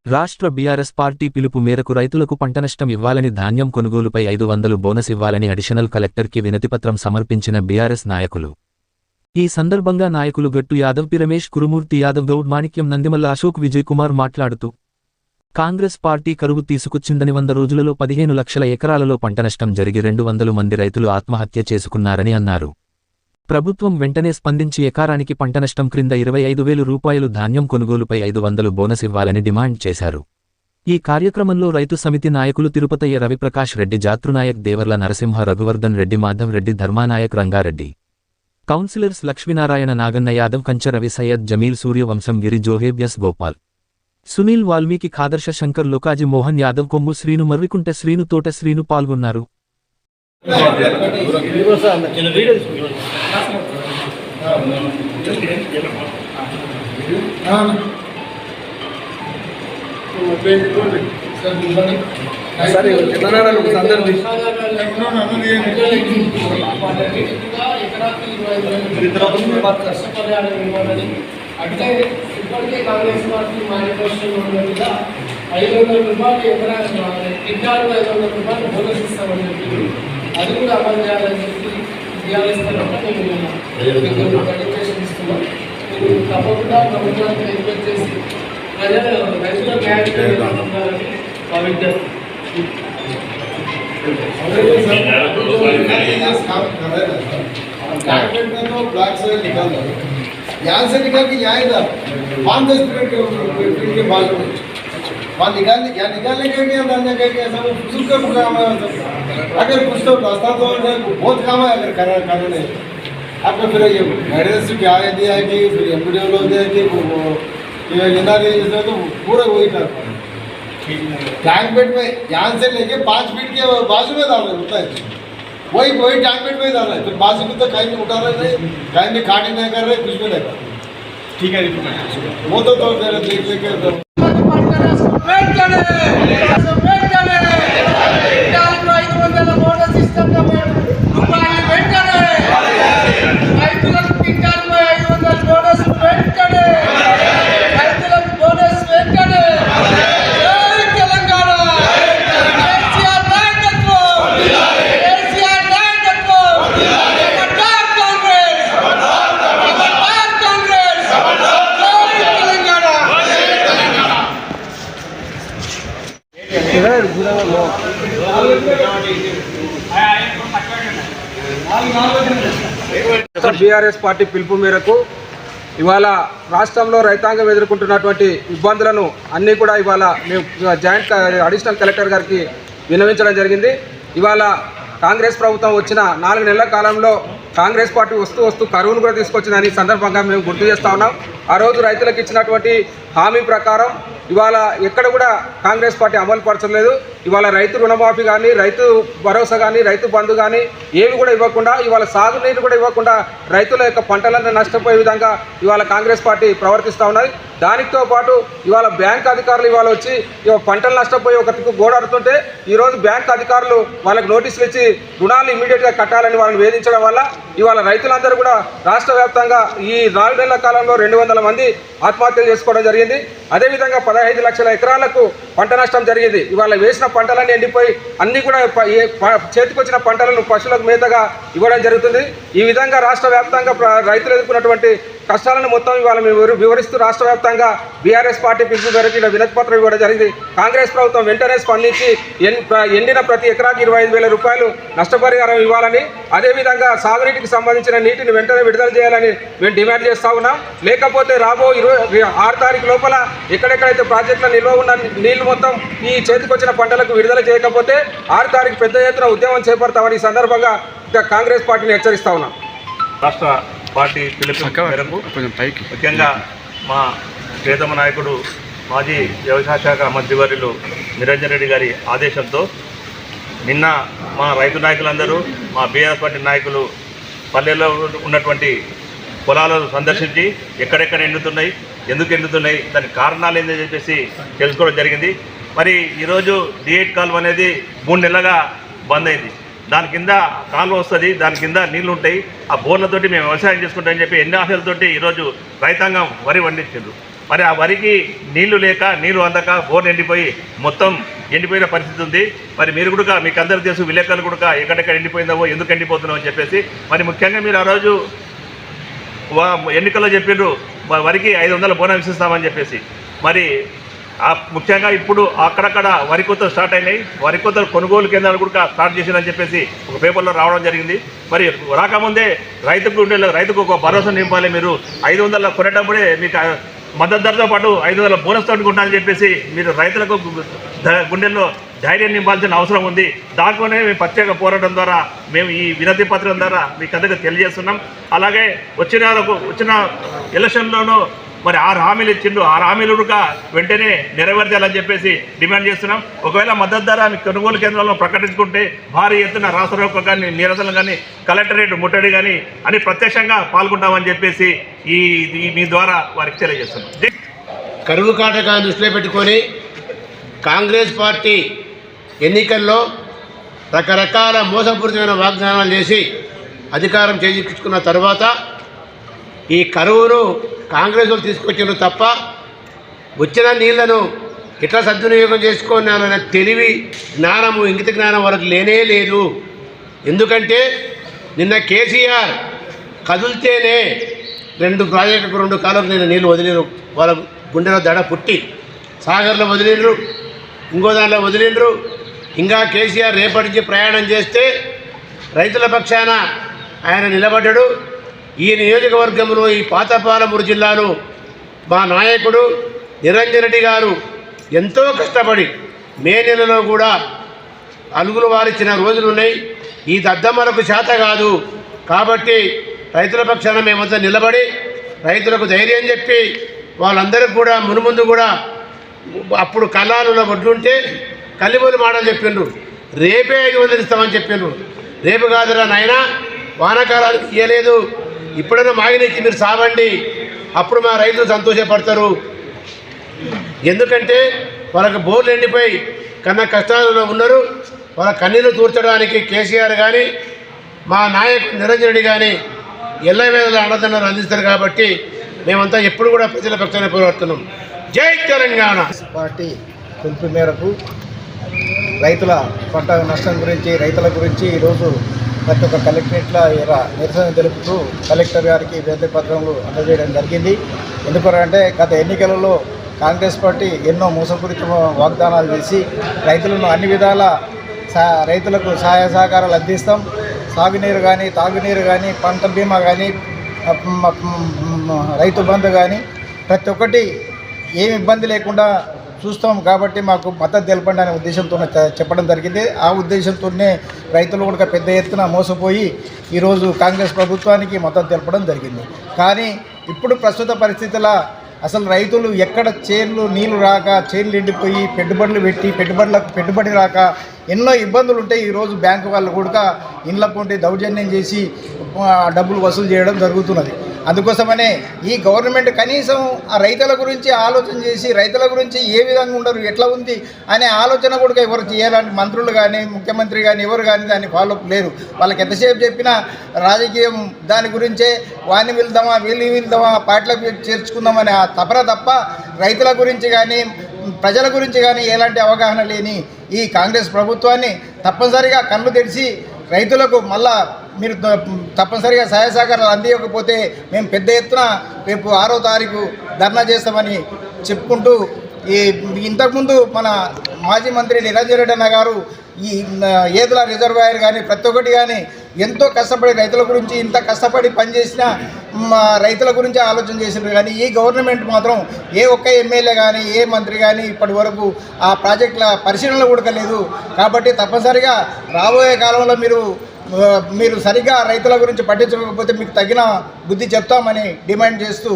రాష్ట్ర BRS party పిలుపు మేరకు రైతులకు పంట నష్టం ఇవ్వాలని, ధాన్యం కొనుగోలుపై 500 బోనస్ ఇవ్వాలని అడిషనల్ కలెక్టర్కి వినతిపత్రం సమర్పించిన బీఆర్ఎస్ నాయకులు. ఈ సందర్భంగా నాయకులు గట్టు యాదవ్, పి రమేష్, కురుమూర్తి యాదవ్, గౌడ్ మాణిక్యం, నందిమల్ల అశోక్, విజయ్ కుమార్ మాట్లాడుతూ, కాంగ్రెస్ పార్టీ కరువు తీసుకొచ్చిందని 100 రోజులలో 15 లక్షల ఎకరాలలో పంట నష్టం జరిగి 200 మంది రైతులు ఆత్మహత్య చేసుకున్నారని అన్నారు. ప్రభుత్వం వెంటనే స్పందించి ఎకరానికి పంట నష్టం క్రింద 25,000 రూపాయలు, ధాన్యం కొనుగోలుపై 500 బోనస్ ఇవ్వాలని డిమాండ్ చేశారు. ఈ కార్యక్రమంలో రైతు సమితి నాయకులు తిరుపతయ్య రవిప్రకాష్ రెడ్డి, జాతృనాయక్, దేవర్ల నరసింహ, రఘువర్ధన్ రెడ్డి, మాధవ్ రెడ్డి, ధర్మానాయక్, రంగారెడ్డి, కౌన్సిలర్స్ లక్ష్మీనారాయణ, నాగన్న యాదవ్, కంచ రవి, సయ్యద్ జమీల్, సూర్యవంశం, గిరి, జోహేబ్, ఎస్ గోపాల్, సునీల్, వాల్మీకి, ఖాదర్ష, శంకర్, లోకాజీ, మోహన్ యాదవ్, కొమ్ము శ్రీను, మర్రికుంట శ్రీను, తోట శ్రీను పాల్గొన్నారు. అంటే ఇప్పటికే కాంగ్రెస్ పార్టీ మేనిఫెస్టోలో ఉన్నట్టుగా 500 రూపాయలు ఎకరానికి 500 రూపాయలు బోనస్ ఇస్తామని చెప్పి అది కూడా అమలు చేయాలని చెప్పి చేయాలిస్తానంటే మేము కండిషన్ ఇస్తున్నాం. మీరు తప్పకుండా ప్రభుత్వానికి రిక్వెస్ట్ చేసి రైతుల న్యాయం భావించారు. यहाँ से निकल के यहाँ इधर 5-10 मिनट के बाद वहाँ निकालने क्या निकालने का क्या डालने का क्या सब फुल कर काम है. अगर कुछ तो रास्ता तो बहुत काम है. अगर करना नहीं आपको फिर ये गाइडेंस क्या दिया है कि फिर एमपीडीओ लोग दिया कि तो पूरा वही कर टैंक बेड में यहाँ से लेके 5 फीट के बाजू में डाल रहे होता है. वही टैंक बेड में डाल रहा है. फिर बाजू में तो कहीं भी उठा रहे नहीं, कहीं भी काटिंग नहीं कर रहे, कुछ भी नहीं कर रहे. ठीक है वो तो देख लेके బీఆర్ఎస్ పార్టీ పిలుపు మేరకు ఇవాళ రాష్ట్రంలో రైతాంగం ఎదుర్కొంటున్నటువంటి ఇబ్బందులను అన్నీ కూడా ఇవాళ మేము జాయింట్ అడిషనల్ కలెక్టర్ గారికి విన్నవించడం జరిగింది. ఇవాళ కాంగ్రెస్ ప్రభుత్వం వచ్చిన 4 నెలల కాలంలో కాంగ్రెస్ పార్టీ వస్తూ కరువును కూడా తీసుకొచ్చిందని సందర్భంగా మేము గుర్తు చేస్తూ ఉన్నాం. ఆ రోజు రైతులకు ఇచ్చినటువంటి హామీ ప్రకారం ఇవాళ ఎక్కడ కూడా కాంగ్రెస్ పార్టీ అమలు పరచలేదు. ఇవాళ రైతు రుణమాఫీ కానీ, రైతు భరోసా కానీ, రైతు బంధు కానీ ఏవి కూడా ఇవ్వకుండా, ఇవాళ సాగునీరు కూడా ఇవ్వకుండా రైతుల యొక్క పంటలను నష్టపోయే విధంగా ఇవాళ కాంగ్రెస్ పార్టీ ప్రవర్తిస్తూ ఉన్నది. దానితో పాటు ఇవాళ బ్యాంక్ అధికారులు ఇవాళ వచ్చి పంటలు నష్టపోయి ఒక దిక్కు గోడాడుతుంటే ఈరోజు బ్యాంక్ అధికారులు వాళ్ళకి నోటీసులు ఇచ్చి రుణాలు ఇమీడియట్గా కట్టాలని వాళ్ళని వేధించడం వల్ల ఇవాళ రైతులందరూ కూడా రాష్ట్ర వ్యాప్తంగా ఈ 4 నెలల కాలంలో 200 మంది ఆత్మహత్యలు చేసుకోవడం జరిగింది. అదేవిధంగా 15 లక్షల ఎకరాలకు పంట నష్టం జరిగింది. ఇవాళ వేసిన పంటలన్నీ ఎండిపోయి అన్నీ కూడా చేతికొచ్చిన పంటలను పశువులకు మేతగా ఇవ్వడం జరుగుతుంది. ఈ విధంగా రాష్ట్ర వ్యాప్తంగా రైతులు ఎదుర్కొన్నటువంటి కష్టాలను మొత్తం ఇవాళ మేము వివరిస్తూ రాష్ట్ర వ్యాప్తంగా బీఆర్ఎస్ పార్టీ పిలుపు మేరకు ఇలా వినతిపత్రం ఇవ్వడం జరిగింది. కాంగ్రెస్ ప్రభుత్వం వెంటనే స్పందించి ఎండిన ప్రతి ఎకరాకి 25,000 రూపాయలు నష్టపరిహారం ఇవ్వాలని, అదేవిధంగా సాగునీటికి సంబంధించిన నీటిని వెంటనే విడుదల చేయాలని మేము డిమాండ్ చేస్తూ ఉన్నాం. లేకపోతే రాబో 6 తారీఖు లోపల ఎక్కడెక్కడైతే ప్రాజెక్టుల నిల్వ ఉన్న నీళ్లు మొత్తం ఈ చేతికొచ్చిన పంటలకు విడుదల చేయకపోతే 6 తారీఖు పెద్ద ఎత్తున ఉద్యమం చేపడతామని ఈ సందర్భంగా కాంగ్రెస్ పార్టీని హెచ్చరిస్తా ఉన్నాం. రాష్ట్ర పార్టీ పిలుపు మేరకు ముఖ్యంగా మా ప్రియతమ నాయకుడు మాజీ వ్యవసాయ శాఖ మంత్రివర్యులు నిరంజన్ రెడ్డి గారి ఆదేశంతో నిన్న మా రైతు నాయకులందరూ మా బీఆర్ఎస్ పార్టీ నాయకులు పల్లెల్లో ఉన్నటువంటి పొలాలను సందర్శించి ఎక్కడెక్కడ ఎండుతున్నాయి, ఎందుకు ఎండుతున్నాయి, దానికి కారణాలు ఏంటని చెప్పేసి తెలుసుకోవడం జరిగింది. మరి ఈరోజు D8 కాలువ అనేది 3 నెలలుగా బంద్ అయింది. దాని కింద కాలువ వస్తుంది, దాని కింద నీళ్లు ఉంటాయి. ఆ బోర్లతోటి మేము వ్యవసాయం చేసుకుంటామని చెప్పి ఎన్ని ఆశలతోటి ఈరోజు రైతాంగం వరి పండించారు. మరి ఆ వరికి నీళ్లు లేక, నీళ్లు అందక బోర్లు ఎండిపోయి మొత్తం ఎండిపోయిన పరిస్థితి ఉంది. మరి మీరు కూడా మీకు అందరికీ తెలుసు, విలేకరులు కూడా ఎక్కడెక్కడ ఎండిపోయిందో, ఎందుకు ఎండిపోతున్నావు అని చెప్పేసి. మరి ముఖ్యంగా మీరు ఆ రోజు ఎన్నికల్లో చెప్పిండ్రు వరికి 500 బోనస్ ఇస్తామని చెప్పేసి. మరి ముఖ్యంగా ఇప్పుడు అక్కడక్కడ వరి కోతలు స్టార్ట్ అయినాయి. వరి కోతలు కొనుగోలు కేంద్రాలు కూడా స్టార్ట్ చేసిందని చెప్పేసి ఒక పేపర్లో రావడం జరిగింది. మరి రాకముందే రైతుకు ఒక భరోసా నింపాలి. మీరు 500 కొనేటప్పుడే మీకు మద్దతు ధరతో పాటు 500 బోనస్ తోడుకుంటానని చెప్పేసి మీరు రైతులకు గుండెల్లో ధైర్యం నింపాల్సిన అవసరం ఉంది. దాంట్లోనే మేము ప్రత్యేక పోరాటం ద్వారా మేము ఈ వినతి పత్రం ద్వారా మీకు అందరికీ తెలియజేస్తున్నాం. అలాగే వచ్చిన ఎలక్షన్లోనూ మరి 6 హామీలు ఇచ్చిండు. 6 హామీలు కూడా వెంటనే నెరవేర్చాలని చెప్పేసి డిమాండ్ చేస్తున్నాం. ఒకవేళ మద్దతు ధర మీ కొనుగోలు కేంద్రంలో ప్రకటించుకుంటే భారీ ఎత్తున రాష్ట్రవ్యాప్తంగా కానీ, నిరసనలు కానీ, కలెక్టరేట్ ముట్టడి కానీ అని ప్రత్యక్షంగా పాల్గొంటామని చెప్పేసి మీ ద్వారా వారికి తెలియజేస్తున్నాం. కరువు కాటకాన్ని దృష్టిలో పెట్టుకొని కాంగ్రెస్ పార్టీ ఎన్నికల్లో రకరకాల మోసపూరితమైన వాగ్దానాలు చేసి అధికారం చేజిక్కించుకున్న తర్వాత ఈ కరువును కాంగ్రెస్ వాళ్ళు తీసుకొచ్చారు తప్ప వచ్చిన నీళ్లను ఎట్లా సద్వినియోగం చేసుకోవాలనే తెలివి, జ్ఞానము, ఇంగిత జ్ఞానం వరకు లేనే లేదు. ఎందుకంటే నిన్న కేసీఆర్ కదిలితేనే 2 ప్రాజెక్టులకు 2 కాలువలకు నేను నీళ్ళు వదిలిరు. వాళ్ళ గుండెలో దడ పుట్టి సాగర్లో వదిలిండ్రు, ఇంకో దాంట్లో వదిలిండ్రు. ఇంకా కేసీఆర్ రేపటి నుంచి ప్రయాణం చేస్తే రైతుల పక్షాన ఆయన నిలబడ్డాడు. ఈ నియోజకవర్గంలో ఈ పాతపాలమూరు జిల్లాలో మా నాయకుడు నిరంజన్ రెడ్డి గారు ఎంతో కష్టపడి మే నెలలో కూడా అలుగులు వారిచ్చిన రోజులు ఉన్నాయి. ఈ దద్దమ్మలకు చేత కాదు కాబట్టి రైతుల పక్షాన మేమంతా నిలబడి రైతులకు ధైర్యం చెప్పి వాళ్ళందరికీ కూడా మునుముందు కూడా అప్పుడు కళ్ళాలలో వడ్లుంటే కల్లిబోలు మాటలు చెప్పిండ్రు. రేపే 500 ఇస్తామని చెప్పిండ్రు. రేపు కాదురా నాయన, వానాకాలానికి ఇయ్యలేదు, ఇప్పుడైనా మాగినిచ్చి మీరు సావండి, అప్పుడు మా రైతులు సంతోషపడతారు. ఎందుకంటే వాళ్ళకి బోర్లు ఎండిపోయి కన్నా కష్టాలలో ఉన్నారు. వాళ్ళ కన్నీళ్ళు తూర్చడానికి కేసీఆర్ కానీ మా నాయకుడు నిరంజన్ రెడ్డి కానీ ఎల్లవేళలా అండదండలు అందిస్తారు. కాబట్టి మేమంతా ఎప్పుడు కూడా ప్రజల పక్షాన పోరాడుతున్నాం. జై తెలంగాణ. పార్టీ పిలుపు మేరకు రైతుల పంట నష్టం గురించి, రైతుల గురించి ఈరోజు ప్రతి ఒక్క కలెక్టరేట్లో నిరసన తెలుపుతూ కలెక్టర్ గారికి వినతి పత్రములు అందజేయడం జరిగింది. ఎందుకంటే గత ఎన్నికలలో కాంగ్రెస్ పార్టీ ఎన్నో మోసపూరిత వాగ్దానాలు చేసి రైతులను అన్ని విధాల రైతులకు సహాయ సహకారాలు అందిస్తాం. సాగునీరు కానీ, తాగునీరు కానీ, పంట బీమా కానీ, రైతు బంధు కానీ ప్రతి ఒక్కటి ఏమి ఇబ్బంది లేకుండా చూస్తాం. కాబట్టి మాకు మద్దతు తెలపండి అనే ఉద్దేశంతో చెప్పడం జరిగింది. ఆ ఉద్దేశంతోనే రైతులు కూడా పెద్ద ఎత్తున మోసపోయి ఈరోజు కాంగ్రెస్ ప్రభుత్వానికి మద్దతు తెలపడం జరిగింది. కానీ ఇప్పుడు ప్రస్తుత పరిస్థితుల అసలు రైతులు ఎక్కడ చేన్లు నీళ్లు రాక, చేన్లు ఎండిపోయి పెట్టుబడులు పెట్టి పెట్టుబడి రాక ఎన్నో ఇబ్బందులు ఉంటాయి. ఈరోజు బ్యాంకు వాళ్ళు కూడా ఇండ్ల పొంటి దౌర్జన్యం చేసి డబ్బులు వసూలు చేయడం జరుగుతున్నది. అందుకోసమనే ఈ గవర్నమెంట్ కనీసం ఆ రైతుల గురించి ఆలోచన చేసి రైతుల గురించి ఏ విధంగా ఉండరు, ఎట్లా ఉంది అనే ఆలోచన కూడా ఎవరు చేయాలంటే మంత్రులు కానీ, ముఖ్యమంత్రి కానీ ఎవరు కానీ దాన్ని ఫాలో లేరు. వాళ్ళకి ఎంతసేపు చెప్పినా రాజకీయం దాని గురించే, వాడిని వెళ్దామా వీళ్ళు వెళ్దామా పార్టీలకు చేర్చుకుందామని ఆ తప్ప రైతుల గురించి కానీ ప్రజల గురించి కానీ ఎలాంటి అవగాహన లేని ఈ కాంగ్రెస్ ప్రభుత్వాన్ని తప్పనిసరిగా కళ్ళు తెరిచి రైతులకు మళ్ళా మీరు తప్పనిసరిగా సహాయ సహకారాలు అందించకపోతే మేము పెద్ద ఎత్తున రేపు 6వ తారీఖు ధర్నా చేస్తామని చెప్పుకుంటూ ఇంతకుముందు మన మాజీ మంత్రి నిరంజన్ రెడ్డి అన్న గారు ఈ ఏదుల రిజర్వాయర్ కానీ ప్రతి ఒక్కటి కానీ ఎంతో కష్టపడి రైతుల గురించి ఇంత కష్టపడి పనిచేసిన రైతుల గురించి ఆలోచన చేసినారు. కానీ ఈ గవర్నమెంట్ మాత్రం ఏ ఒక్క ఎమ్మెల్యే కానీ ఏ మంత్రి కానీ ఇప్పటి వరకు ఆ ప్రాజెక్టుల పరిశీలన కూడా లేదు. కాబట్టి తప్పనిసరిగా రాబోయే కాలంలో మీరు సరిగ్గా రైతుల గురించి పట్టించుకోకపోతే మీకు తగిన బుద్ధి చెప్తామని డిమాండ్ చేస్తూ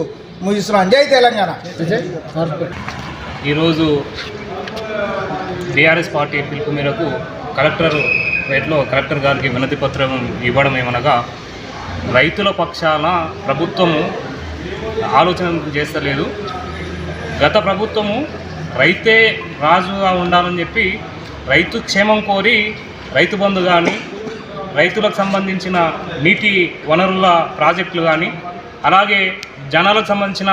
ముగిస్తున్నాం. జై తెలంగాణ. ఈరోజు బీఆర్ఎస్ పార్టీ పిలుపు మేరకు కలెక్టర్ గారికి వినతి పత్రం ఇవ్వడం ఏమనగా రైతుల పక్షాన ప్రభుత్వము ఆలోచన చేస్తలేదు. గత ప్రభుత్వము రైతే రాజుగా ఉండాలని చెప్పి రైతు క్షేమం కోరి రైతు బంధు కానీ రైతులకు సంబంధించిన నీటి వనరుల ప్రాజెక్టులు కానీ అలాగే జనాలకు సంబంధించిన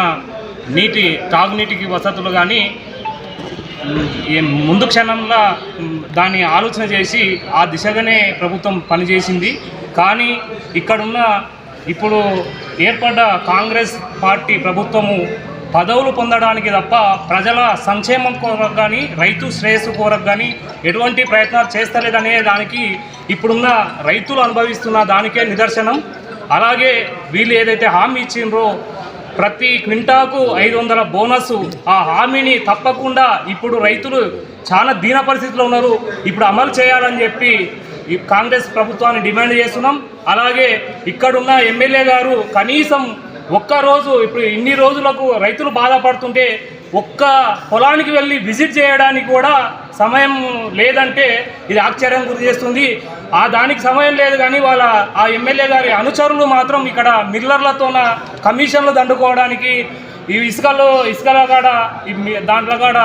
తాగునీటికి వసతులు కానీ ముందు క్షణంలో దాన్ని ఆలోచన చేసి ఆ దిశగానే ప్రభుత్వం పనిచేసింది. కానీ ఇప్పుడు ఏర్పడ్డ కాంగ్రెస్ పార్టీ ప్రభుత్వము పదవులు పొందడానికి తప్ప ప్రజల సంక్షేమం కోరకు కానీ రైతు శ్రేయస్సు కోరకు కానీ ఎటువంటి ప్రయత్నాలు చేస్తలేదనే దానికి ఇప్పుడున్న రైతులు అనుభవిస్తున్న దానికే నిదర్శనం. అలాగే వీళ్ళు ఏదైతే హామీ ఇచ్చిండ్రో ప్రతి క్వింటాకు 500 బోనస్, ఆ హామీని తప్పకుండా ఇప్పుడు రైతులు చాలా దీన పరిస్థితిలో ఉన్నారు. ఇప్పుడు అమలు చేయాలని చెప్పి ఈ కాంగ్రెస్ ప్రభుత్వాన్ని డిమాండ్ చేస్తున్నాం. అలాగే ఇక్కడున్న ఎమ్మెల్యే గారు కనీసం ఒక్కరోజు ఇప్పుడు ఇన్ని రోజులకు రైతులు బాధపడుతుంటే ఒక్క పొలానికి వెళ్ళి విజిట్ చేయడానికి కూడా సమయం లేదంటే ఇది ఆశ్చర్యం గురి చేస్తుంది. దానికి సమయం లేదు కానీ ఆ ఎమ్మెల్యే గారి అనుచరులు మాత్రం ఇక్కడ మిల్లర్లతోన కమిషన్లు దండుకోవడానికి ఈ ఇసుకల కాడ దాంట్లో కాడ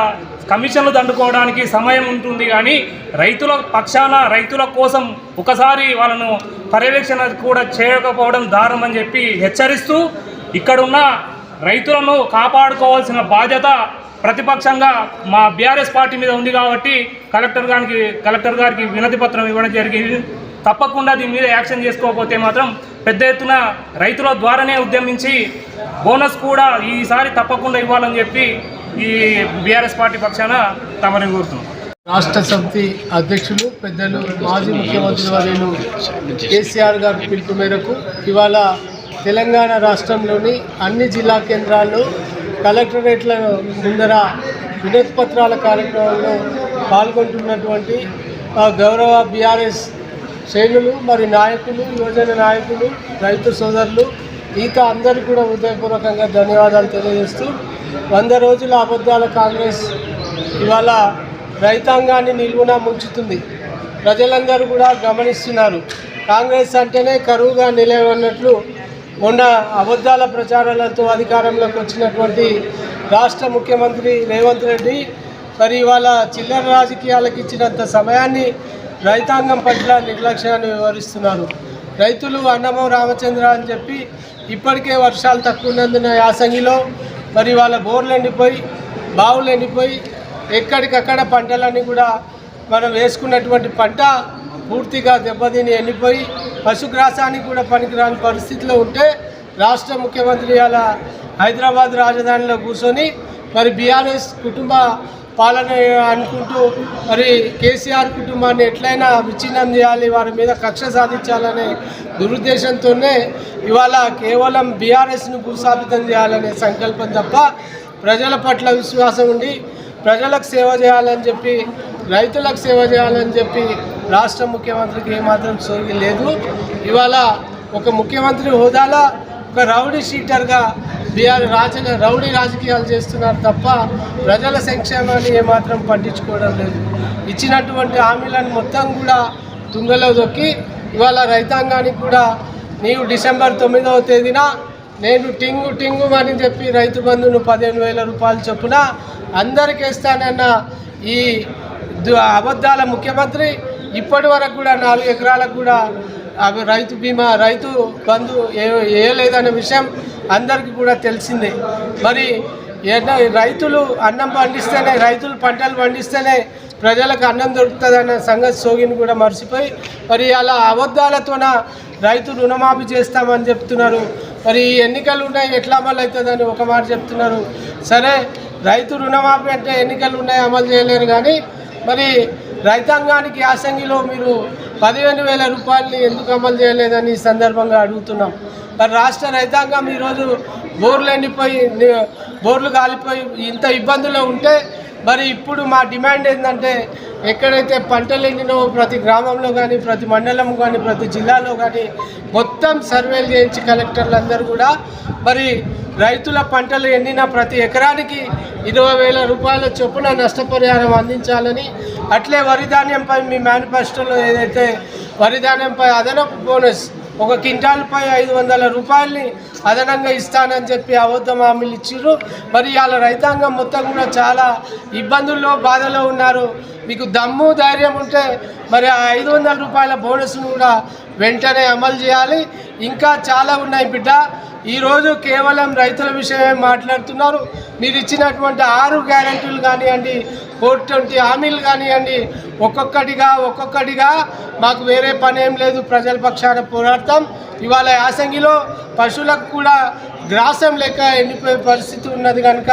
కమిషన్లు దండుకోవడానికి సమయం ఉంటుంది. కానీ రైతుల పక్షాన రైతుల కోసం ఒకసారి వాళ్ళను పర్యవేక్షణ కూడా చేయకపోవడం దారుణం అని చెప్పి హెచ్చరిస్తూ ఇక్కడున్న రైతులను కాపాడుకోవాల్సిన బాధ్యత ప్రతిపక్షంగా మా బీఆర్ఎస్ పార్టీ మీద ఉంది కాబట్టి కలెక్టర్ గారికి వినతి పత్రం ఇవ్వడం జరిగింది. తప్పకుండా దీని మీద యాక్షన్ చేసుకోకపోతే మాత్రం పెద్ద ఎత్తున రైతుల ద్వారానే ఉద్యమించి బోనస్ కూడా ఈసారి తప్పకుండా ఇవ్వాలని చెప్పి ఈ బీఆర్ఎస్ పార్టీ పక్షాన తమని కోరుతున్నాం. రాష్ట్ర సమితి అధ్యక్షులు పెద్దలు మాజీ ముఖ్యమంత్రి వర్యులు కేసీఆర్ గారి పిలుపు మేరకు ఇవాళ తెలంగాణ రాష్ట్రంలోని అన్ని జిల్లా కేంద్రాల్లో కలెక్టరేట్ల ముందర వినతి పత్రాల కార్యక్రమంలో పాల్గొంటున్నటువంటి గౌరవ బీఆర్ఎస్ శ్రేణులు నాయకులు, యువజన నాయకులు, రైతు సోదరులు ఇంకా అందరికీ కూడా హృదయపూర్వకంగా ధన్యవాదాలు తెలియజేస్తూ 100 రోజుల అబద్ధాల కాంగ్రెస్ ఇవాళ రైతాంగాన్ని నిలువునా ముంచుతుంది. ప్రజలందరూ కూడా గమనిస్తున్నారు. కాంగ్రెస్ అంటేనే కరువుగా నిలవన్నట్లు మొన్న అబద్ధాల ప్రచారాలతో అధికారంలోకి వచ్చినటువంటి రాష్ట్ర ముఖ్యమంత్రి రేవంత్ రెడ్డి ఇవాళ చిల్లర రాజకీయాలకు ఇచ్చినంత సమయాన్ని రైతాంగం పట్ల నిర్లక్ష్యాన్ని వివరిస్తున్నారు. రైతులు అన్నమో రామచంద్ర అని చెప్పి ఇప్పటికే వర్షాలు తక్కువ ఉన్నందున యాసంగిలో వాళ్ళ బోర్లు ఎండిపోయి బావులు ఎండిపోయి ఎక్కడికక్కడ పంటలన్నీ కూడా మనం వేసుకున్నటువంటి పంట పూర్తిగా దెబ్బతిని ఎండిపోయి పశుగ్రాసానికి కూడా పనికిరాని పరిస్థితిలో ఉంటే రాష్ట్ర ముఖ్యమంత్రి అలా హైదరాబాద్ రాజధానిలో కూర్చొని బీఆర్ఎస్ కుటుంబ పాలన అనుకుంటూ కేసీఆర్ కుటుంబాన్ని ఎట్లయినా విచ్ఛిన్నం చేయాలి, వారి మీద కక్ష సాధించాలనే దురుద్దేశంతోనే ఇవాళ కేవలం బీఆర్ఎస్ను భూస్థాపితం చేయాలనే సంకల్పం తప్ప ప్రజల పట్ల విశ్వాసం ఉండి ప్రజలకు సేవ చేయాలని చెప్పి రైతులకు సేవ చేయాలని చెప్పి రాష్ట్ర ముఖ్యమంత్రికి ఏమాత్రం సోగి లేదు. ఇవాళ ఒక ముఖ్యమంత్రి హోదాలో ఒక రౌడీ షీటర్గా రౌడీ రాజకీయాలు చేస్తున్నారు తప్ప ప్రజల సంక్షేమాన్ని ఏమాత్రం పట్టించుకోవడం లేదు. ఇచ్చినటువంటి హామీలను మొత్తం కూడా తుంగలో దొక్కి ఇవాళ రైతాంగానికి కూడా నీవు డిసెంబర్ 9వ తేదీన నేను టింగు అని చెప్పి రైతు బంధును 15,000 రూపాయలు చొప్పున అందరికీ ఇస్తానన్న ఈ అబద్ధాల ముఖ్యమంత్రి ఇప్పటి వరకు కూడా 4 ఎకరాలకు కూడా రైతు బీమా రైతు బంధు వేయలేదనే విషయం అందరికీ కూడా తెలిసిందే. రైతులు అన్నం పండిస్తేనే రైతులు పంటలు పండిస్తేనే ప్రజలకు అన్నం దొరుకుతుందన్న సంగతి సోగిని కూడా మర్చిపోయి అలా అబద్ధాలతోన రైతు రుణమాఫీ చేస్తామని చెప్తున్నారు. ఈ ఎన్నికలు ఉన్నాయి ఎట్లా అమలు అవుతుందని ఒక మాట చెప్తున్నారు. సరే, రైతు రుణమాఫీ అంటే ఎన్నికలు ఉన్నాయి అమలు చేయలేరు కానీ రైతాంగానికి యాసంగిలో మీరు 15,000 రూపాయలని ఎందుకు అమలు చేయలేదని ఈ సందర్భంగా అడుగుతున్నాం. రాష్ట్ర రైతాంగం ఈరోజు బోర్లు ఎండిపోయి బోర్లు కాలిపోయి ఇంత ఇబ్బందుల్లో ఉంటే మరి ఇప్పుడు మా డిమాండ్ ఏంటంటే ఎక్కడైతే పంటలు ఎండినో ప్రతి గ్రామంలో కానీ ప్రతి మండలం కానీ ప్రతి జిల్లాలో కానీ మొత్తం సర్వేలు చేయించి కలెక్టర్లందరూ కూడా మరి రైతుల పంటలు ఎండిన ప్రతి ఎకరానికి 20,000 రూపాయల చొప్పున నష్టపరిహారం అందించాలని, అట్లే వరి ధాన్యంపై మీ మేనిఫెస్టోలో ఏదైతే వరి ధాన్యంపై అదనపు బోనస్ 1 క్వింటాల్పై 500 రూపాయలని అదనంగా ఇస్తానని చెప్పి అబద్ధం హామీలు ఇచ్చిర్రు. మరి వాళ్ళ రైతాంగం మొత్తం కూడా చాలా ఇబ్బందుల్లో బాధలో ఉన్నారు. మీకు దమ్ము ధైర్యం ఉంటే మరి ఆ 500 రూపాయల బోనస్ను కూడా వెంటనే అమలు చేయాలి. ఇంకా చాలా ఉన్నాయి బిడ్డ. ఈరోజు కేవలం రైతుల విషయమే మాట్లాడుతున్నారు. మీరు ఇచ్చినటువంటి 6 గ్యారెంటీలు కానివ్వండి, 420 హామీలు కానివ్వండి, ఒక్కొక్కటిగా మాకు వేరే పని ఏం లేదు, ప్రజల పక్షాన పోరాడతాం. ఇవాళ యాసంగిలో పశువులకు కూడా గ్రాసం లెక్క ఎండిపోయే పరిస్థితి ఉన్నది కనుక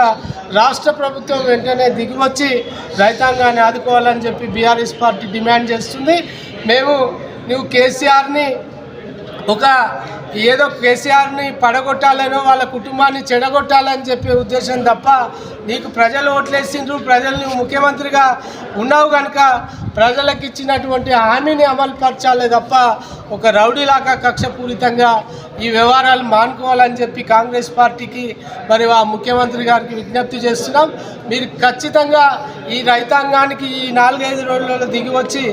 రాష్ట్ర ప్రభుత్వం వెంటనే దిగివచ్చి రైతాంగాన్ని ఆదుకోవాలని చెప్పి బీఆర్ఎస్ పార్టీ డిమాండ్ చేస్తుంది. నువ్వు కేసీఆర్ని ఏదో కేసీఆర్ని పడగొట్టాలనో వాళ్ళ కుటుంబాన్ని చెడగొట్టాలని చెప్పే ఉద్దేశం తప్ప నీకు ప్రజలు ఓట్లేసిండ్రు, ప్రజలు నువ్వు ముఖ్యమంత్రిగా ఉన్నావు కనుక ప్రజలకు ఇచ్చినటువంటి హామీని అమలుపరచాలే తప్ప ఒక రౌడీలాగా కక్షపూరితంగా ఈ వ్యవహారాలు మానుకోవాలని చెప్పి కాంగ్రెస్ పార్టీకి మరి ఆ ముఖ్యమంత్రి గారికి విజ్ఞప్తి చేస్తున్నాం. మీరు ఖచ్చితంగా ఈ రైతాంగానికి ఈ 4-5 రోజులలో దిగి వచ్చి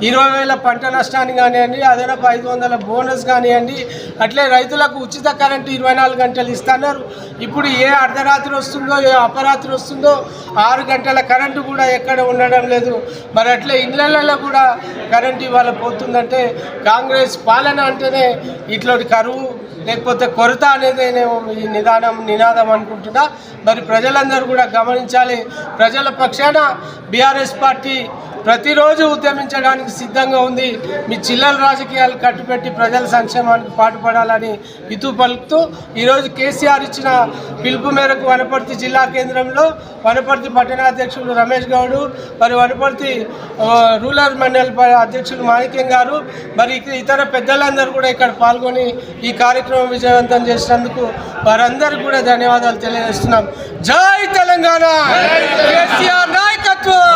20,000 పంట నష్టాన్ని కానివ్వండి, అదనపు 500 బోనస్ కానివ్వండి, అట్లే రైతులకు ఉచిత కరెంటు 24 గంటలు ఇస్తున్నారు. ఇప్పుడు ఏ అర్ధరాత్రి వస్తుందో ఏ అపరాత్రి వస్తుందో 6 గంటల కరెంటు కూడా ఎక్కడ ఉండడం లేదు. మరి అట్లే ఇళ్లలో కూడా కరెంటు ఇవాళ పోతుందంటే కాంగ్రెస్ పాలన అంటేనే ఇట్లాంటి కరువు లేకపోతే కొరత అనేది ఈ నినాదం అనుకుంటున్నా. మరి ప్రజలందరూ కూడా గమనించాలి. ప్రజల పక్షాన బీఆర్ఎస్ పార్టీ ప్రతిరోజు ఉద్యమించడానికి సిద్ధంగా ఉంది. మీ చిల్లర రాజకీయాలు కట్టుపెట్టి ప్రజల సంక్షేమానికి పాటుపడాలని హితవు పలుకుతూ ఈరోజు కేసీఆర్ ఇచ్చిన పిలుపు మేరకు వనపర్తి జిల్లా కేంద్రంలో వనపర్తి పట్టణాధ్యక్షులు రమేష్ గౌడ్, మరి వనపర్తి రూరల్ మండల్ అధ్యక్షులు మాణిక్యం గారు, మరి ఇతర పెద్దలందరూ కూడా ఇక్కడ పాల్గొని ఈ కార్యక్రమం విజయవంతం చేసినందుకు వారందరికీ కూడా ధన్యవాదాలు తెలియజేస్తున్నాం. జై తెలంగాణ, కేసీఆర్ నాయకత్వం.